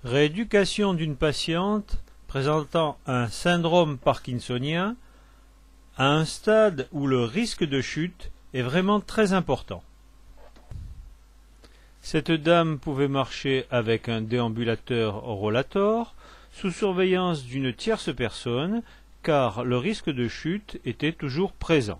Rééducation d'une patiente présentant un syndrome parkinsonien à un stade où le risque de chute est vraiment très important. Cette dame pouvait marcher avec un déambulateur rollator sous surveillance d'une tierce personne car le risque de chute était toujours présent.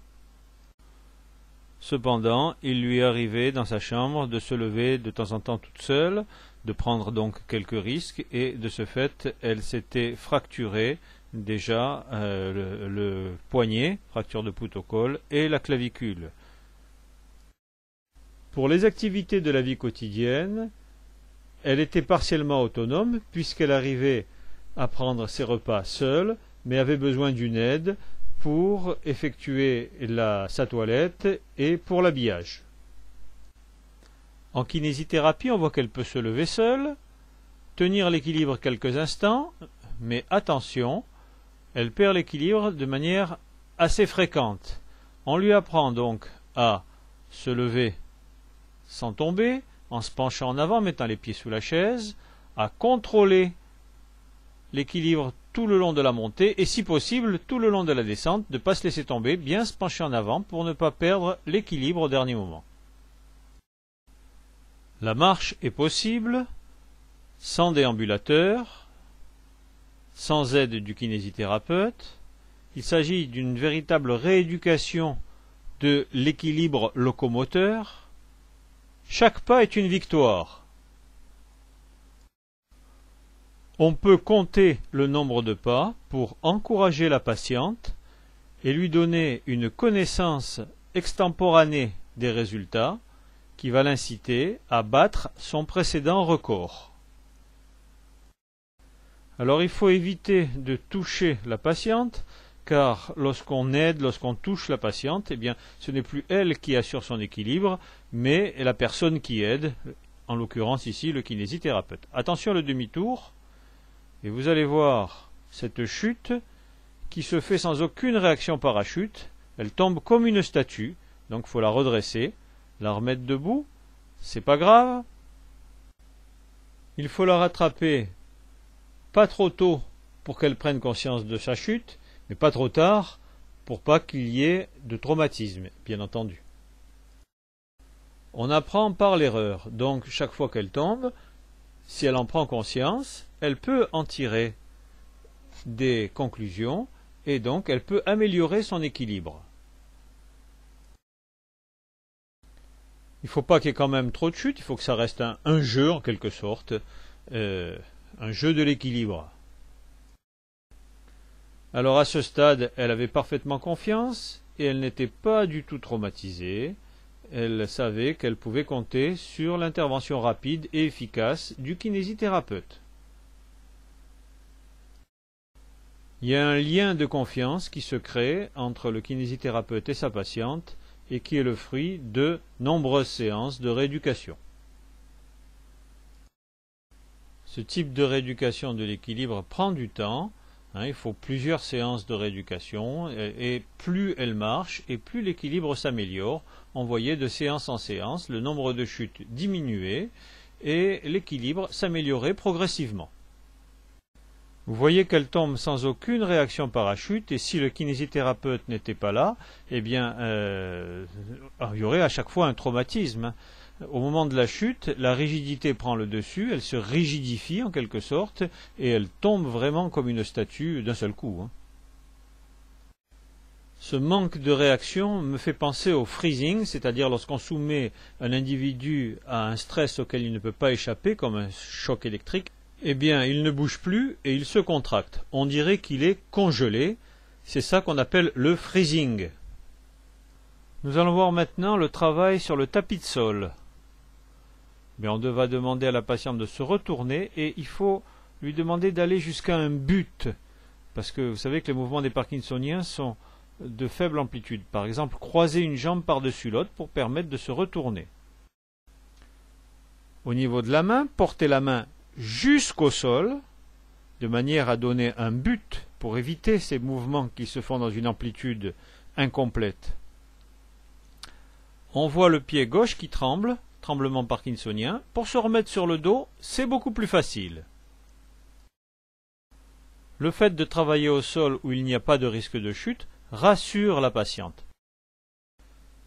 Cependant, il lui arrivait dans sa chambre de se lever de temps en temps toute seule, de prendre donc quelques risques et de ce fait, elle s'était fracturée déjà le poignet, fracture de pouce au col, et la clavicule. Pour les activités de la vie quotidienne, elle était partiellement autonome puisqu'elle arrivait à prendre ses repas seule, mais avait besoin d'une aide pour effectuer sa toilette et pour l'habillage. En kinésithérapie, on voit qu'elle peut se lever seule, tenir l'équilibre quelques instants, mais attention, elle perd l'équilibre de manière assez fréquente. On lui apprend donc à se lever sans tomber, en se penchant en avant, mettant les pieds sous la chaise, à contrôler l'équilibre tout le long de la montée et si possible tout le long de la descente, de ne pas se laisser tomber, bien se pencher en avant pour ne pas perdre l'équilibre au dernier moment. La marche est possible sans déambulateur, sans aide du kinésithérapeute. Il s'agit d'une véritable rééducation de l'équilibre locomoteur. Chaque pas est une victoire. On peut compter le nombre de pas pour encourager la patiente et lui donner une connaissance extemporanée des résultats qui va l'inciter à battre son précédent record. Alors il faut éviter de toucher la patiente car lorsqu'on aide, lorsqu'on touche la patiente, eh bien, ce n'est plus elle qui assure son équilibre, mais la personne qui aide, en l'occurrence ici le kinésithérapeute. Attention à le demi-tour, et vous allez voir cette chute qui se fait sans aucune réaction parachute. Elle tombe comme une statue, donc il faut la redresser, la remettre debout, c'est pas grave. Il faut la rattraper pas trop tôt pour qu'elle prenne conscience de sa chute, mais pas trop tard pour pas qu'il y ait de traumatisme, bien entendu. On apprend par l'erreur, donc chaque fois qu'elle tombe, si elle en prend conscience, elle peut en tirer des conclusions et donc elle peut améliorer son équilibre. Il ne faut pas qu'il y ait quand même trop de chutes, il faut que ça reste un jeu en quelque sorte, un jeu de l'équilibre. Alors à ce stade, elle avait parfaitement confiance et elle n'était pas du tout traumatisée. Elle savait qu'elle pouvait compter sur l'intervention rapide et efficace du kinésithérapeute. Il y a un lien de confiance qui se crée entre le kinésithérapeute et sa patiente et qui est le fruit de nombreuses séances de rééducation. Ce type de rééducation de l'équilibre prend du temps. Il faut plusieurs séances de rééducation et plus elle marche et plus l'équilibre s'améliore. On voyait de séance en séance le nombre de chutes diminuer et l'équilibre s'améliorer progressivement. Vous voyez qu'elle tombe sans aucune réaction parachute et si le kinésithérapeute n'était pas là, eh bien, il y aurait à chaque fois un traumatisme. Au moment de la chute, la rigidité prend le dessus, elle se rigidifie en quelque sorte et elle tombe vraiment comme une statue d'un seul coup. Ce manque de réaction me fait penser au freezing, c'est-à-dire lorsqu'on soumet un individu à un stress auquel il ne peut pas échapper, comme un choc électrique, eh bien il ne bouge plus et il se contracte. On dirait qu'il est congelé, c'est ça qu'on appelle le freezing. Nous allons voir maintenant le travail sur le tapis de sol. Mais on va demander à la patiente de se retourner et il faut lui demander d'aller jusqu'à un but. Parce que vous savez que les mouvements des parkinsoniens sont de faible amplitude. Par exemple, croiser une jambe par-dessus l'autre pour permettre de se retourner. Au niveau de la main, porter la main jusqu'au sol, de manière à donner un but pour éviter ces mouvements qui se font dans une amplitude incomplète. On voit le pied gauche qui tremble, tremblement parkinsonien. Pour se remettre sur le dos, c'est beaucoup plus facile. le fait de travailler au sol où il n'y a pas de risque de chute rassure la patiente.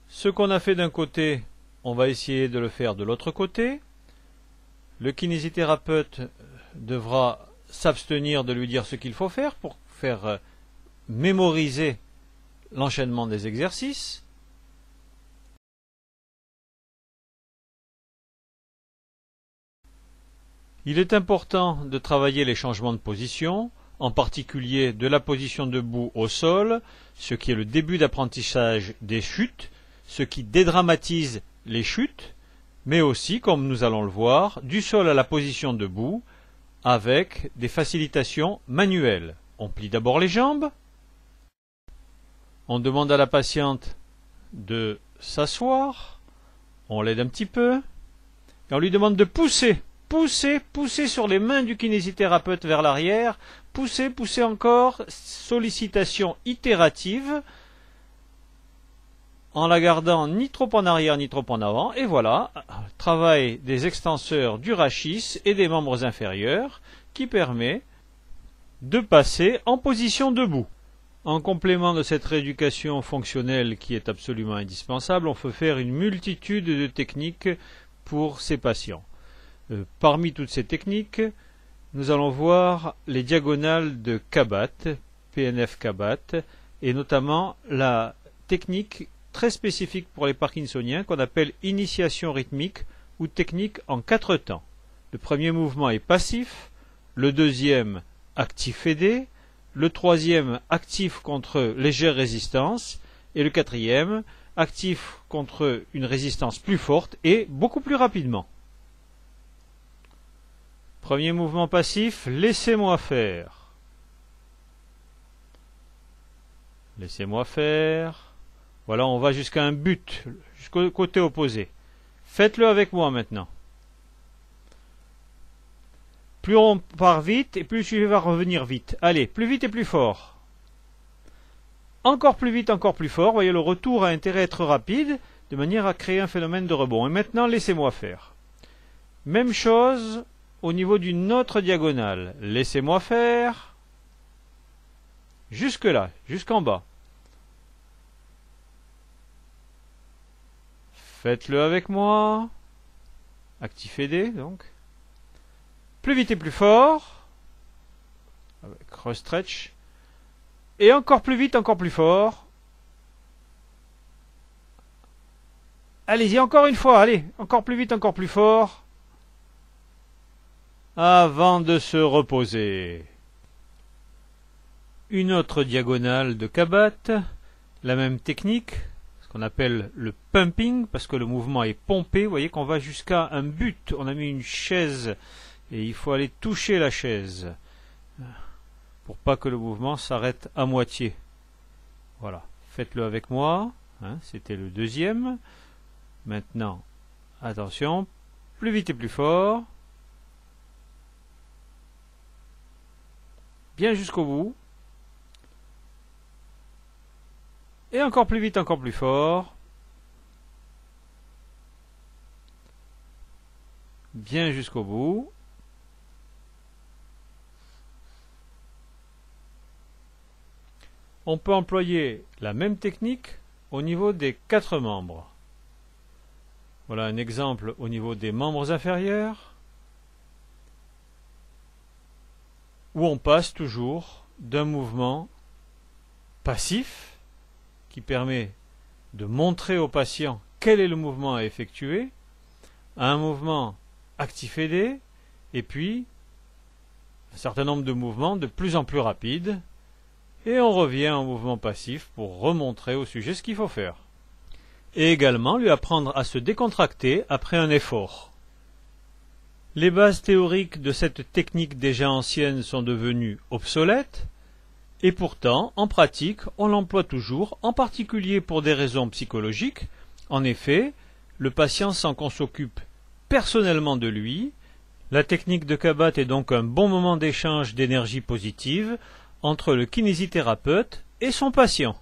Ce qu'on a fait d'un côté, on va essayer de le faire de l'autre côté. Le kinésithérapeute devra s'abstenir de lui dire ce qu'il faut faire pour faire mémoriser l'enchaînement des exercices. Il est important de travailler les changements de position, en particulier de la position debout au sol, ce qui est le début d'apprentissage des chutes, ce qui dédramatise les chutes, mais aussi, comme nous allons le voir, du sol à la position debout, avec des facilitations manuelles. On plie d'abord les jambes, on demande à la patiente de s'asseoir, on l'aide un petit peu, et on lui demande de pousser. Pousser sur les mains du kinésithérapeute vers l'arrière, pousser encore, sollicitation itérative, en la gardant ni trop en arrière ni trop en avant, et voilà, travail des extenseurs du rachis et des membres inférieurs qui permet de passer en position debout. En complément de cette rééducation fonctionnelle qui est absolument indispensable, on peut faire une multitude de techniques pour ces patients. Parmi toutes ces techniques, nous allons voir les diagonales de Kabat, PNF Kabat, et notamment la technique très spécifique pour les parkinsoniens qu'on appelle initiation rythmique ou technique en 4 temps. Le premier mouvement est passif, le deuxième actif aidé, le troisième actif contre légère résistance et le quatrième actif contre une résistance plus forte et beaucoup plus rapidement. Premier mouvement passif, laissez-moi faire. Laissez-moi faire. Voilà, on va jusqu'à un but, jusqu'au côté opposé. Faites-le avec moi maintenant. Plus on part vite, et plus il va revenir vite. Allez, plus vite et plus fort. Encore plus vite, encore plus fort. Vous voyez, le retour a intérêt à être rapide, de manière à créer un phénomène de rebond. Et maintenant, laissez-moi faire. Même chose au niveau d'une autre diagonale. Laissez-moi faire. Jusque là, jusqu'en bas. Faites-le avec moi. Actif aidé, donc. Plus vite et plus fort. Avec cross stretch. Et encore plus vite, encore plus fort. Allez-y, encore une fois, allez. Encore plus vite, encore plus fort. Avant de se reposer. Une autre diagonale de Kabat. La même technique. Ce qu'on appelle le pumping, parce que le mouvement est pompé. Vous voyez qu'on va jusqu'à un but. On a mis une chaise et il faut aller toucher la chaise pour pas que le mouvement s'arrête à moitié. Voilà, faites-le avec moi. C'était le deuxième. Maintenant, attention, plus vite et plus fort. Bien jusqu'au bout. Et encore plus vite, encore plus fort. Bien jusqu'au bout. On peut employer la même technique au niveau des 4 membres. Voilà un exemple au niveau des membres inférieurs, où on passe toujours d'un mouvement passif, qui permet de montrer au patient quel est le mouvement à effectuer, à un mouvement actif aidé, et puis un certain nombre de mouvements de plus en plus rapides, et on revient au mouvement passif pour remontrer au sujet ce qu'il faut faire. Et également lui apprendre à se décontracter après un effort. Les bases théoriques de cette technique déjà ancienne sont devenues obsolètes, et pourtant, en pratique, on l'emploie toujours, en particulier pour des raisons psychologiques. En effet, le patient sent qu'on s'occupe personnellement de lui. La technique de Kabat est donc un bon moment d'échange d'énergie positive entre le kinésithérapeute et son patient.